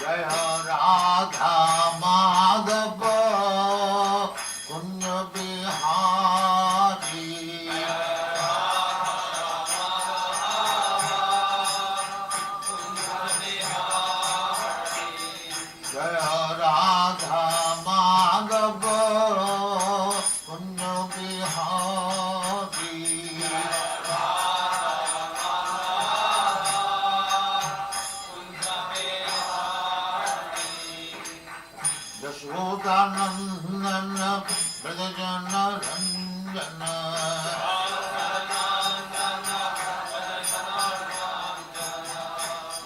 Jaya Radha Madhava Kunja Bihari Jaya Radha Madhava Kunja Bihari Yashodanandana Brajajana Ranjana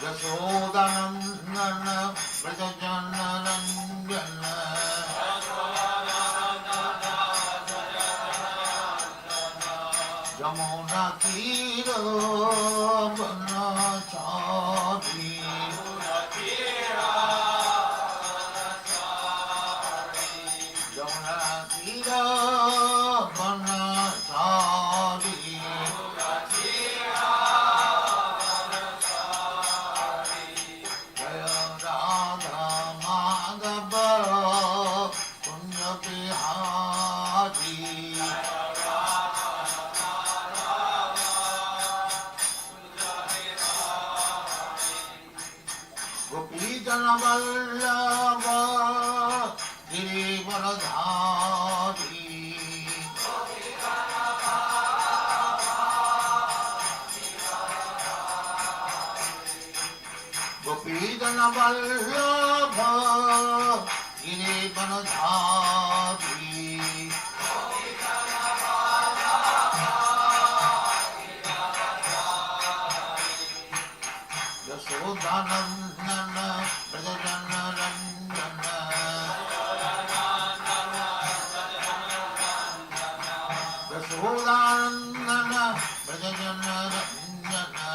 Yashodanandana Brajajana Ranjana Jamuna Tira Banachari Jamuna Tira Banachari Jaya Radha Madhava Kunja Bihari Gopijana Vallabha Girivardhari गोपीजन Vallabh Girivardhari Yashodanandan ब्रजजन Ranjan Yashodanandana Brajajana Ranjana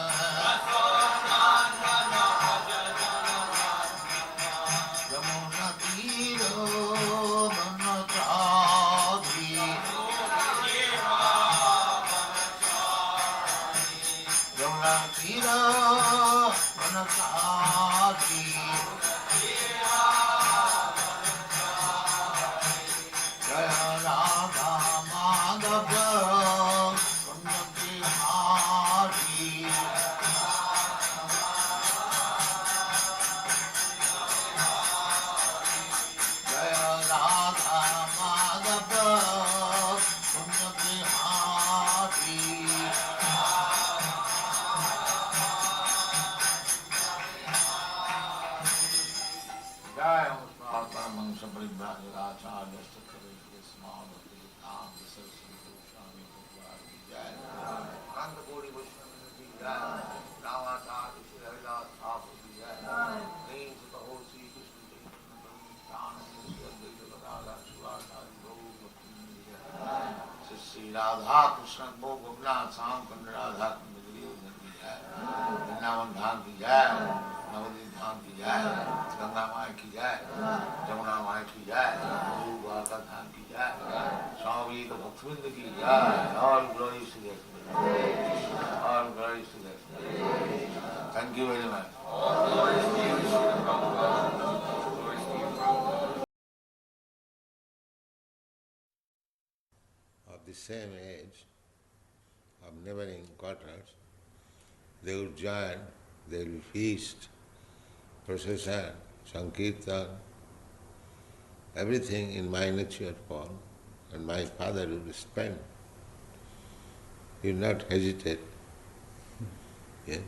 Yamuna Tira Banachari Yamuna Tira Banachari Jaya Radha Madhava Kunja Bihari Jaya Radha Madhava Kunja Bihari Jaya Mustapha Mansha Paribhajara Acharya Stakare Radha Krishna Bhogavna Sam Kanda Radha Kanda Vrindavan Dham ki jai, Navadvip Dham ki jai, Ganga Maya ki jai, Jamuna Maya ki jai, Guru Dwarka Dham ki jai, Swami Bhaktivinoda ki jai, all glories to the all glories to the Thank you very much. Of the same age, of neighboring quarters, they would join, they will feast, procession, sankirtan, everything in miniature form, and my father would spend. He would not hesitate. Yes.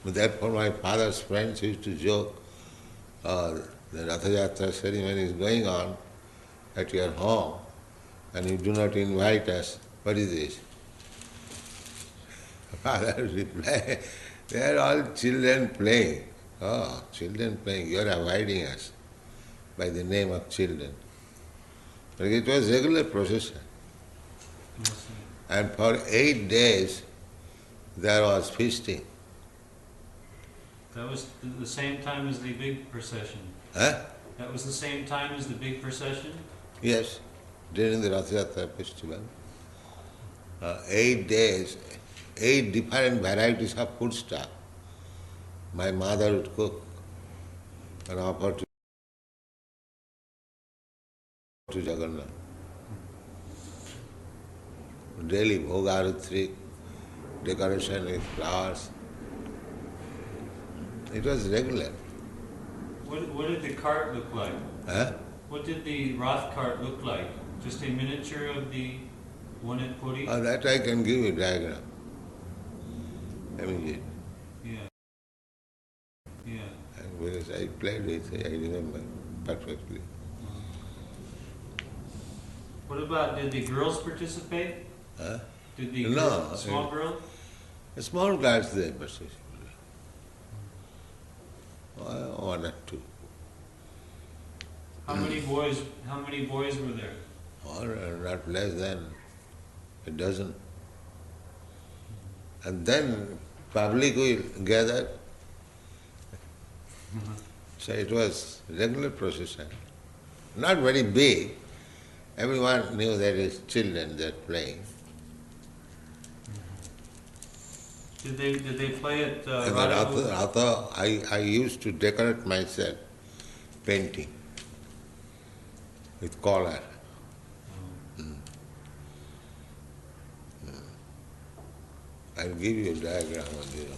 Therefore my father's friends used to joke, the Ratha Yatra ceremony is going on at your home and you do not invite us. What is this? Father would reply, they are all children playing. Oh, children playing, you are avoiding us by the name of children. But it was regular procession. Yes, and for 8 days there was feasting. That was the same time as the big procession. Huh? That was the same time as the big procession? Yes, during the Rath Yatra festival. 8 days, 8 different varieties of food stuff. My mother would cook and offer to Jagannath. Daily bhogarutri, decoration with flowers. It was regular. What did the cart look like? Huh? What did the Roth cart look like? Just a miniature of the one at Puri? Oh, that I can give you a diagram. Immediately. Yeah. Yeah. And because I played with it, I remember perfectly. What about, did the girls participate? Huh? Did the No, small girls? A small class there, but one or two. How many boys were there? Or not less than a dozen. And then public will gather. So it was regular procession. Not very big. Everyone knew that it's children that playing. Did they play at And then I used to decorate myself, painting with color. I'll give you a diagram of this.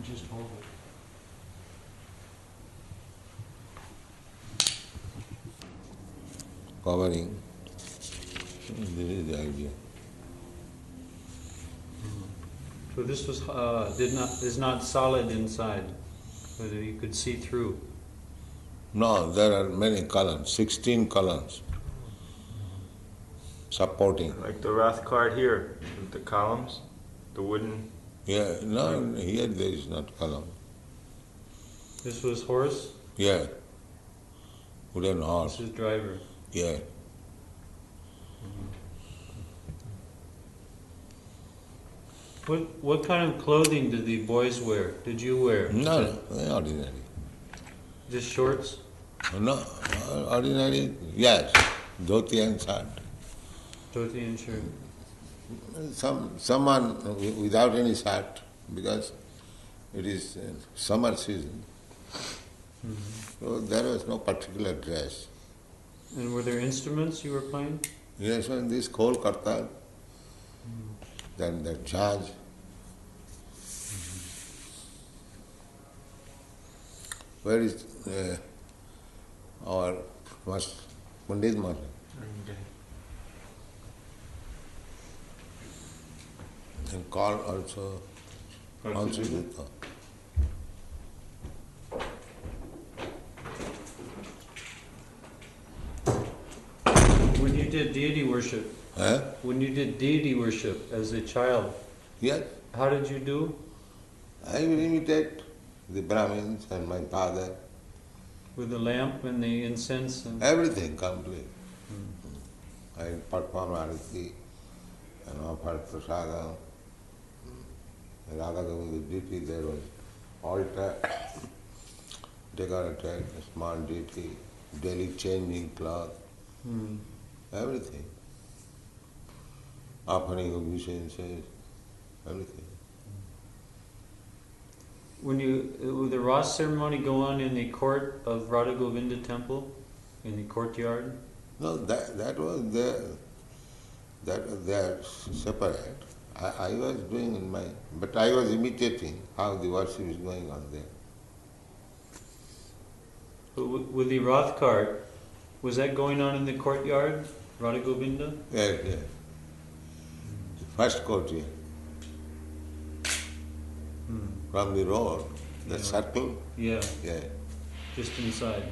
Just hold it. Covering. This is the idea. So this was is not solid inside, whether you could see through. No, there are many columns, 16 columns supporting. Like the Roth card here, with the columns, the wooden. Yeah, no, here there is not column. This was horse. Yeah, wooden horse. This is driver. Yeah. What kind of clothing did the boys wear? Did you wear? No, ordinary. Just shorts? No, ordinary, yes, dhoti and shirt. Dhoti and shirt. Someone without any shirt, because it is summer season. So there was no particular dress. And were there instruments you were playing? Yes, and this 𝗕𝗵𝗀𝗀𝗃𝗃, then the 𝗔. Where is our Pandit Maharaj? And call also Jutta. When you did deity worship, Huh? when you did deity worship as a child, Yes, how did you do? I will imitate the Brahmins and my father, With the lamp and the incense? And everything complete. I perform arati and offer prasadam. Radha Govinda deity, there was altar, decorated, a small deity, daily changing cloth, everything. Offering obeisances, everything. When would the Ras ceremony go on in the court of Radha Govinda temple, in the courtyard? No, that was there. They are separate. I was doing in my, but I was imitating how the worship is going on there. But with the Rath cart, was that going on in the courtyard, Radha Govinda? Yes, yes. The first courtyard. From the road, the circle, Yeah, yeah, just inside.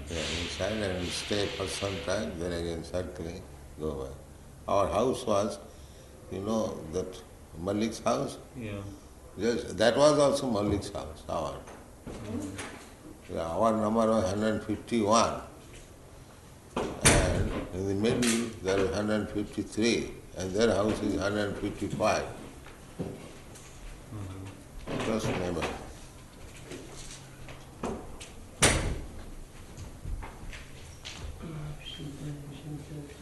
inside and stay for some time, then again circling, go back. Our house was, you know, that Malik's house? Yeah. Yes, that was also Malik's house, our. Yeah, our number was 151. And in the middle there was 153, and their house is 155. Just neighbor.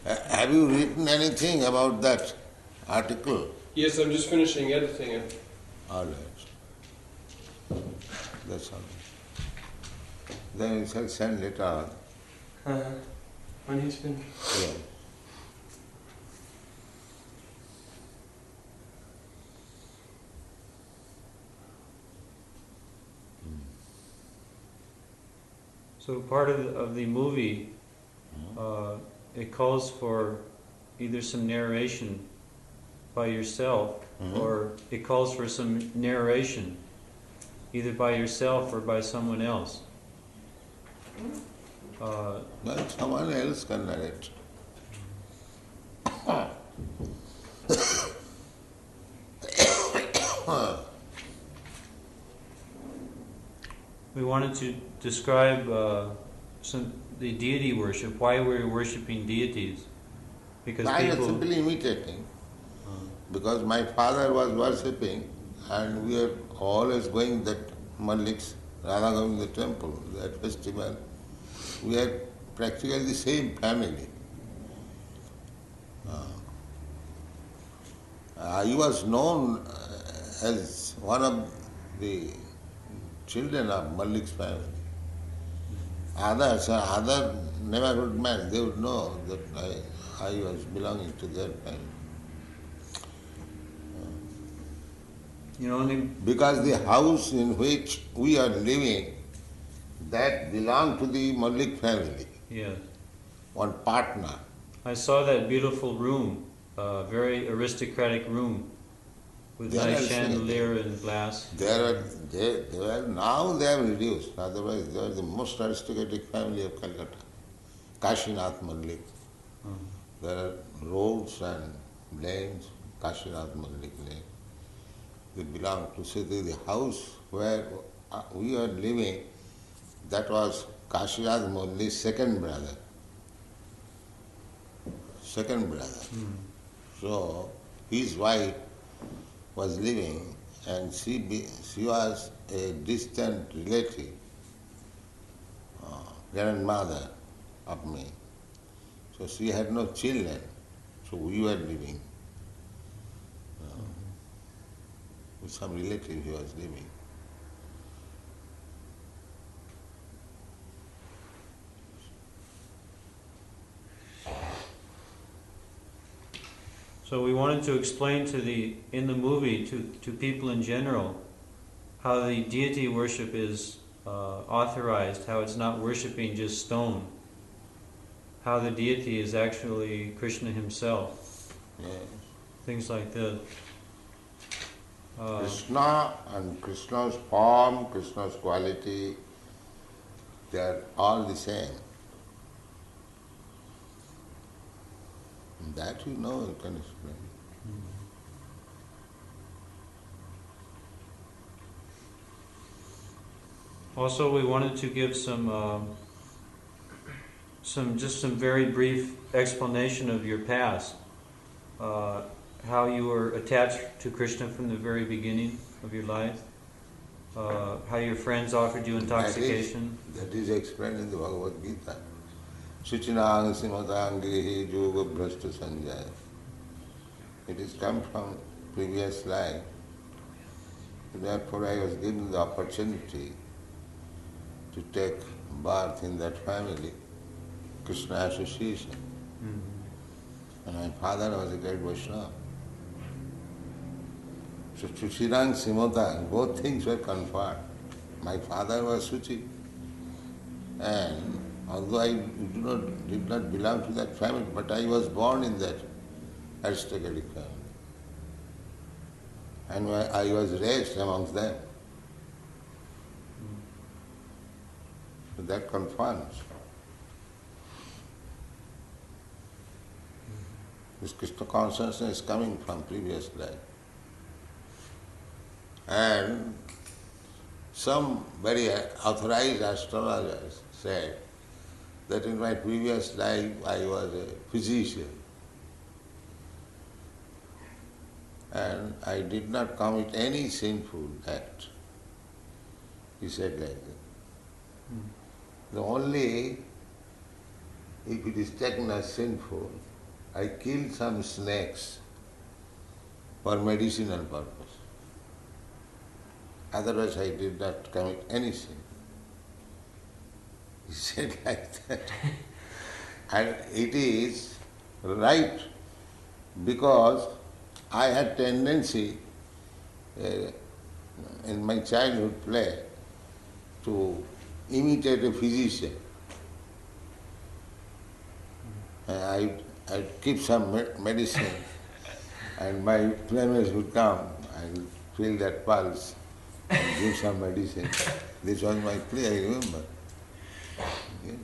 Have you written anything about that article? Yes, I'm just finishing editing it. All right. That's all right. Then you shall send later on. When he's finished. Yeah. So part of the movie, it calls for either some narration by yourself, or it calls for some narration either by yourself or by someone else. Well, someone else can narrate. We wanted to describe the deity worship, why we're worshipping deities. Because I was people... simply imitating, because my father was worshipping, and we are always going that Mallik's Radha Govinda temple, that festival. We are practically the same family. I was known as one of the children of Mallik's family. Other neighborhood men, they would know that I was belonging to their family. Because the house in which we are living, that belonged to the Mallik family. Yes. One partner. I saw that beautiful room, very aristocratic room, with nice chandelier and glass. Now they have reduced. Otherwise, they are the most aristocratic family of Calcutta. Kashinath Mallik. There are roads and lanes, Kashinath Mallik lane. They belong to the house where we are living. That was Kashinath Mallik's second brother. So his wife was living, and she was a distant relative, grandmother of me. So she had no children, so we were living with some relative he was living. So we wanted to explain in the movie to people in general how the deity worship is authorized, how it's not worshipping just stone, how the deity is actually Krishna himself. Yes. Things like this. Krishna and Krishna's form, Krishna's quality, they are all the same. That you know, you can explain. Also, we wanted to give some very brief explanation of your past, how you were attached to Krishna from the very beginning of your life, how your friends offered you intoxication. That is explained in the Bhagavad Gita. 𝗔𝗗𝗚 𝗔𝗗𝗚. It is come from previous life. Therefore I was given the opportunity to take birth in that family, Krishna association. And my father was a great Vaishnava. So Suchirang Simota, both things were conferred. My father was Suchi, and although I did not belong to that family, but I was born in that aristocratic family. And I was raised amongst them. So that confirms. This Krishna consciousness is coming from previous life. And some very authorized astrologers said that in my previous life I was a physician and I did not commit any sinful act. He said like that. The only, if it is taken as sinful, I killed some snakes for medicinal purpose. Otherwise I did not commit any sin. He said like that. And it is right because I had tendency in my childhood play to imitate a physician. I'd keep some medicine and my playmates would come and feel that pulse and give some medicine. This was my play, I remember. Yes.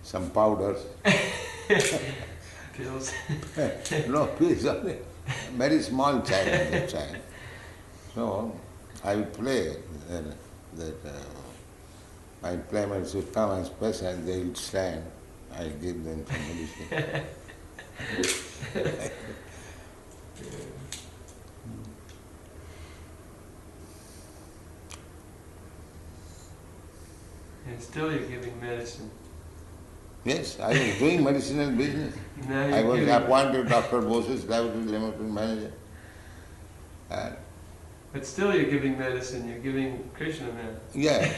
Some powders. Pills. No, pills only. Very small child at that time. So I would play that my playmates would come as patients, they would stand, I give them some medicine. And still you're giving medicine. Yes, I was doing medicinal business. Now you're I was giving, appointed Dr. Bose's laboratory manager. And but still you're giving medicine. You're giving Krishna now. yeah,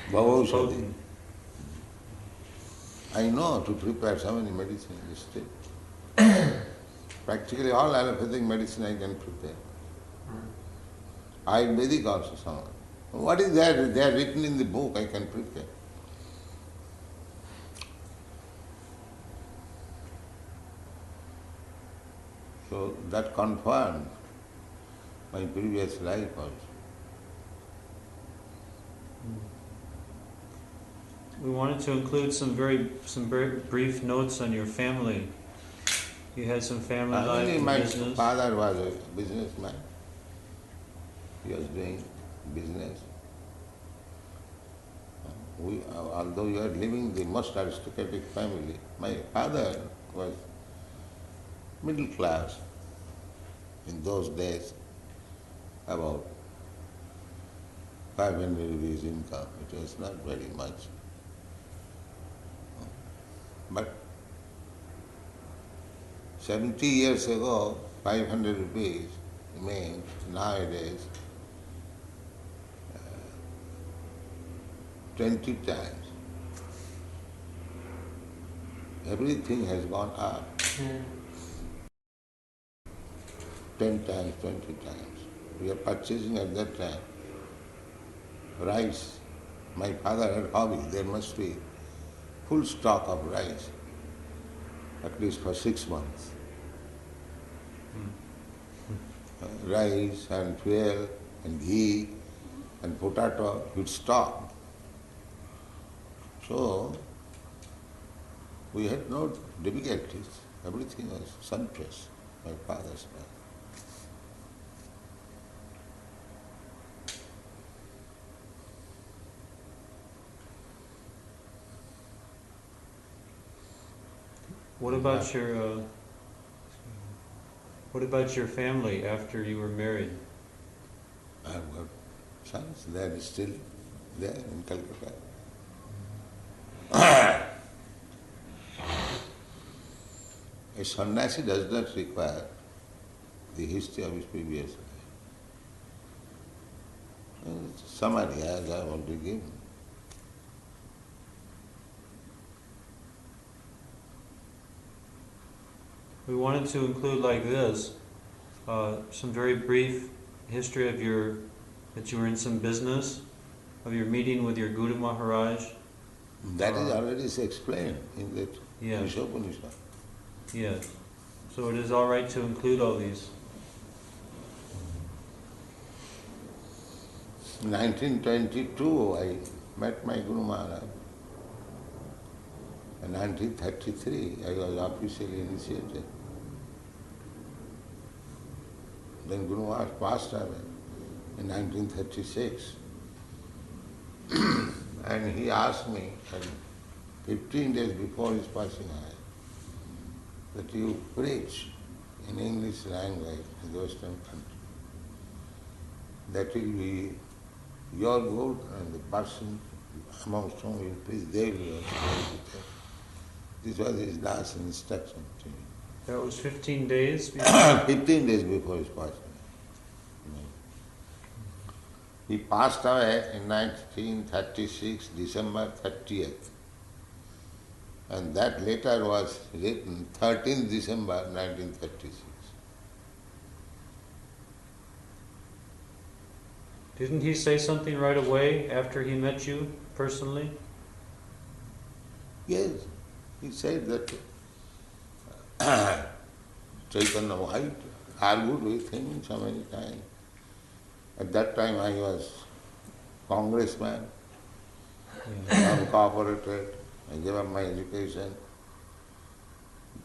𝗹𝗶𝘁𝗁. I know to prepare so many medicines still. Practically all allopathic medicine I can prepare. Ayurvedic also some. What is there? They are written in the book, I can prepare. So that confirmed my previous life also. We wanted to include some very brief notes on your family. You had some family life and My business. father was a businessman. He was doing business. Although we are living the most aristocratic family, my father was middle class in those days, about 500 rupees income. It was not very much. But 70 years ago, 500 rupees means nowadays 20 times. Everything has gone up. 10 times, 20 times. We are purchasing at that time rice. My father had hobby, there must be full stock of rice, at least for 6 months. Rice and fuel and ghee and potato would stock. So we had no difficulties. Everything was sumptuous, my father's time. What about your family after you were married? I've got sons, they are still there in Calcutta. A sannyasi does not require the history of his previous life. Some ideas I want to give. We wanted to include like this, some very brief history of that you were in some business, of your meeting with your Guru Maharaj. That is already explained in that Yeah. Upanishad. Yes. So it is all right to include all these. In 1922, I met my Guru Maharaj. In 1933, I was officially initiated. Then Guru Maharaj passed away in 1936. And he asked me, 15 days before his passing away, that you preach in English language in the Western country. That will be your good and the person amongst whom you please Devi. This was his last instruction to me. That was 15 days before? 15 days before his passing. He passed away in 1936, December 30th. And that letter was written 13th December 1936. Didn't he say something right away after he met you personally? Yes, he said that 𝗕𝗵𝗸𝗁𝗃𝗃 argued with him so many times. At that time I was congressman, uncooperated, I gave up my education,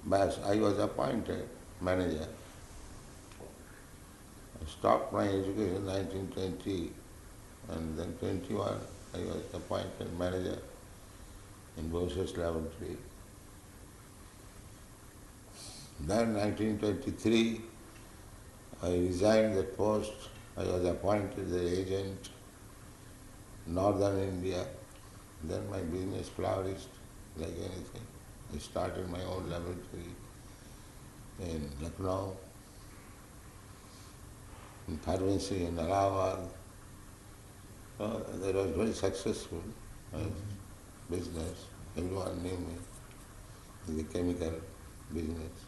but I was appointed manager. I stopped my education in 1920 and then 21 I was appointed manager in Bosses Laboratory. Then 1923 I resigned that post. I was appointed the agent Northern India. Then my business flourished like anything. I started my own laboratory in Lucknow, in pharmacy in Allahabad. So that was very successful business. Everyone knew me in the chemical business.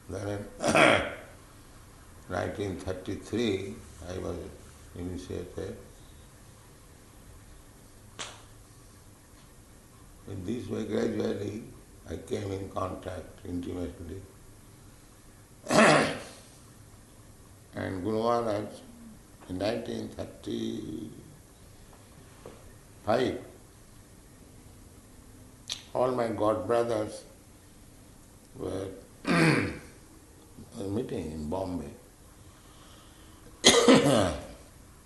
Then in 1933 I was initiated. In this way gradually I came in contact intimately. And Guru Maharaj in 1935, all my god brothers were meeting in Bombay.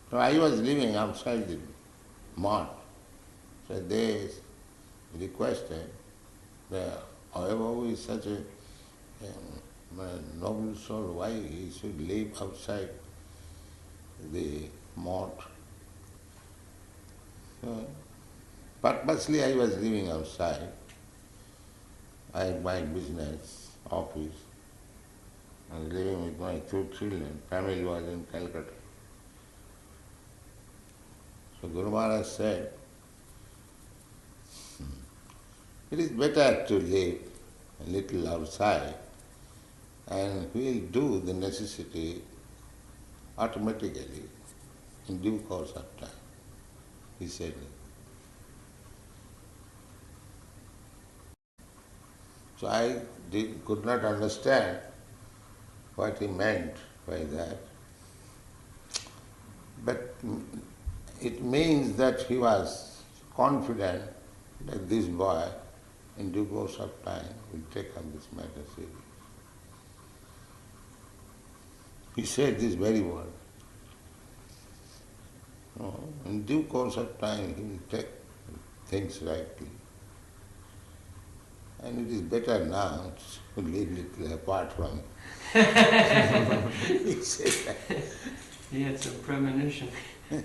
So I was living outside the mart. So they requested that 𝗹𝗶𝗁𝗀 is such a noble soul, why he should live outside the mart. So purposely I was living outside. I had my business, office. I was living with my 2 children. Family was in Calcutta. So Guru Maharaj said, it is better to live a little outside and we will do the necessity automatically in due course of time. He said. So I could not understand what he meant by that. But it means that he was confident that this boy, in due course of time, will take up this matter seriously. He said this very word. In due course of time, he will take things rightly. And it is better now to live little apart from it. He said that. He had some premonition. Then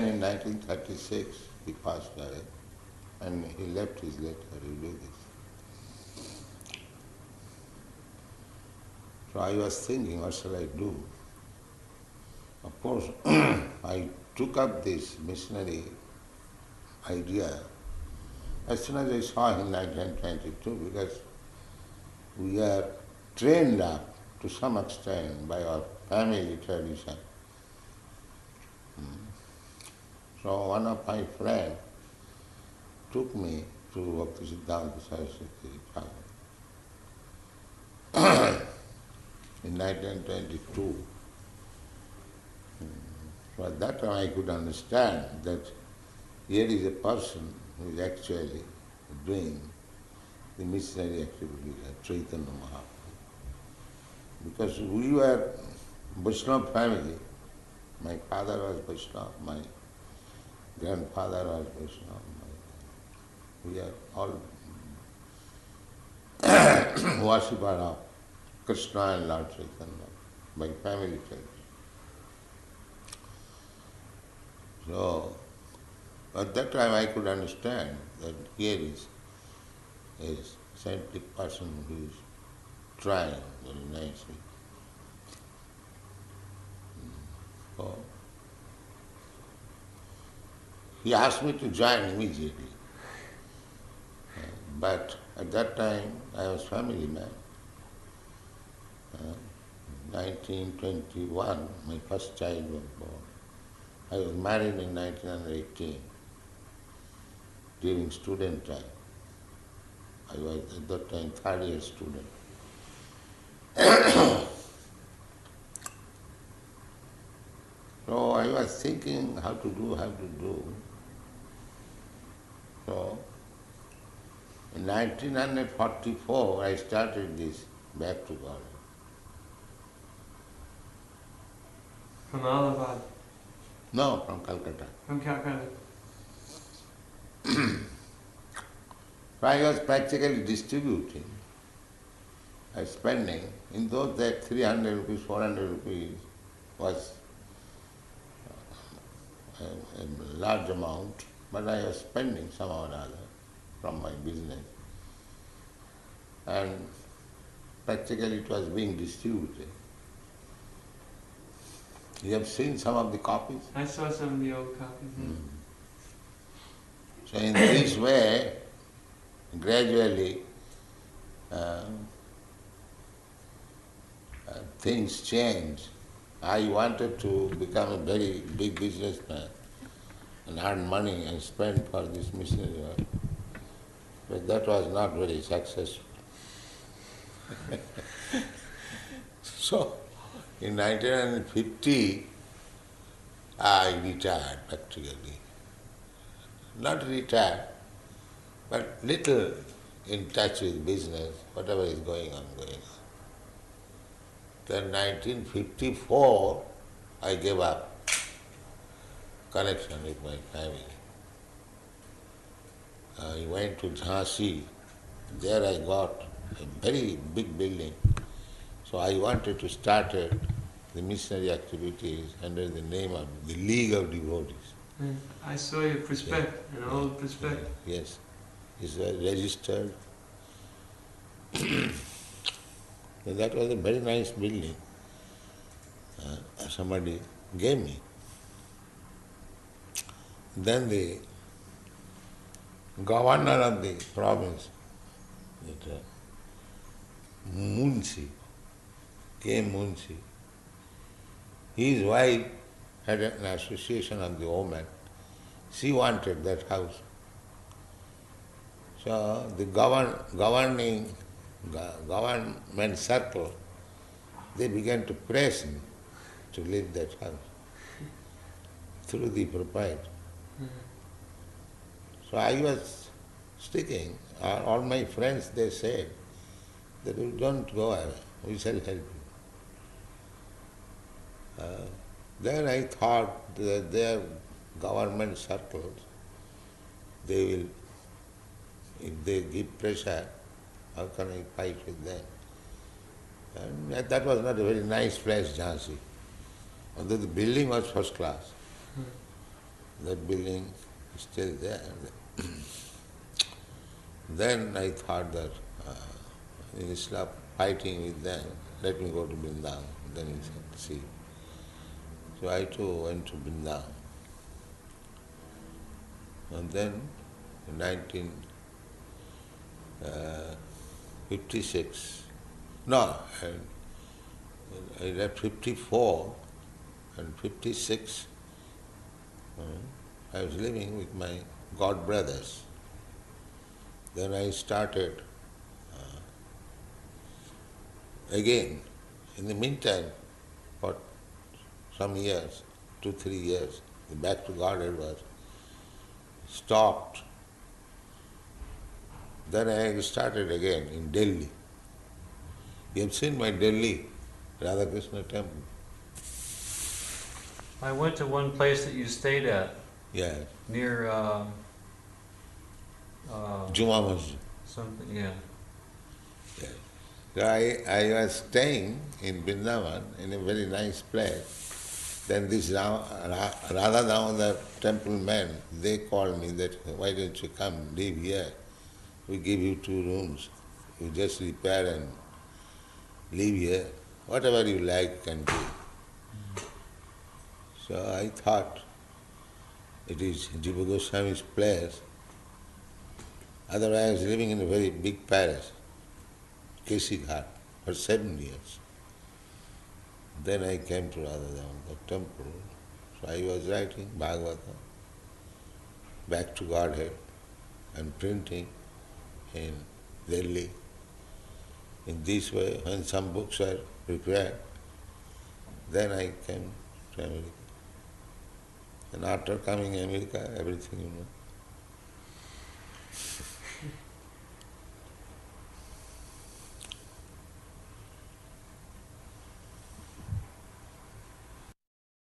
in 1936 he passed away and he left his letter, you do this. So I was thinking, what shall I do? Of course, I took up this missionary idea as soon as I saw him in 1922, because we are trained up to some extent by our family tradition. So one of my friends took me to 𝗹𝗶siddhanta Saraswati in 1922. So at that time I could understand that here is a person who is actually doing the missionary activity at Chaitanya Mahaprabhu. Because we were Vaishnava family. My father was Vaishnava, my grandfather was Vaishnava. We are all worshippers of Krishna and Lord Chaitanya by family tradition. So, at that time I could understand that here is a scientific person who is trying very nicely. So, he asked me to join immediately. But at that time I was family man. 1921, my first child was born. I was married in 1918, during student time. I was at that time third year student. So I was thinking how to do. So in 1944 I started this Back to God. From Allahabad, No, from Calcutta. from Calcutta. So I was practically distributing. I was spending. In those days 300 rupees, 400 rupees was a large amount, but I was spending somehow or other from my business. And practically it was being distributed. You have seen some of the copies? I saw some of the old copies. Yeah. So in this way, gradually things changed. I wanted to become a very big businessman and earn money and spend for this missionary work. But that was not very successful. So in 1950, I retired practically. Not retired, but little in touch with business, whatever is going on. Then 1954, I gave up connection with my family. I went to 𝗕𝗵𝗸𝗁. There I got a very big building. So I wanted to start the missionary activities under the name of the League of Devotees. I saw your prospect, an old prospect. Yes, it's registered. That was a very nice building. Somebody gave me. Then the governor of the province, 𝗕𝗵𝗸𝗁𝗔, 𝗕𝗵𝗸𝗁𝗔, his wife had an association of the women. She wanted that house. So the government circle, they began to press me to leave that house through the proprietor. So I was sticking. All my friends, they said that you don't go away, we shall help you. Then I thought that their government circles, they will, if they give pressure, how can I fight with them? And that was not a very nice place, Jhansi. Although the building was first class. That building is still there. Then I thought that instead of fighting with them, let me go to Vrindavan. Then he said, see. So I too went to Vrindavan. And then in 1956, I left 54 and 56. I was living with my god brothers. Then I started again. In the meantime, for some years, 2-3 years, the Back to Godhead was stopped. Then I started again in Delhi. You have seen my Delhi Radha Krishna temple. I went to one place that you stayed at. Yeah. Near Juma Masjid. something, yeah. Yeah. So I was staying in Vrindavan in a very nice place. Then this Radha Damodar temple men, they called me that, why don't you come, live here? We give you 2 rooms. You just repair and live here. Whatever you like you can do. So I thought it is 𝗕𝗵 Goswami's place. Otherwise I was living in a very big palace, Kesi Ghat, for 7 years. Then I came to Radha Damodar temple. So I was writing Bhagavata, back to Godhead, and printing in Delhi. In this way, when some books were prepared, then I came to America. And after coming to America, everything,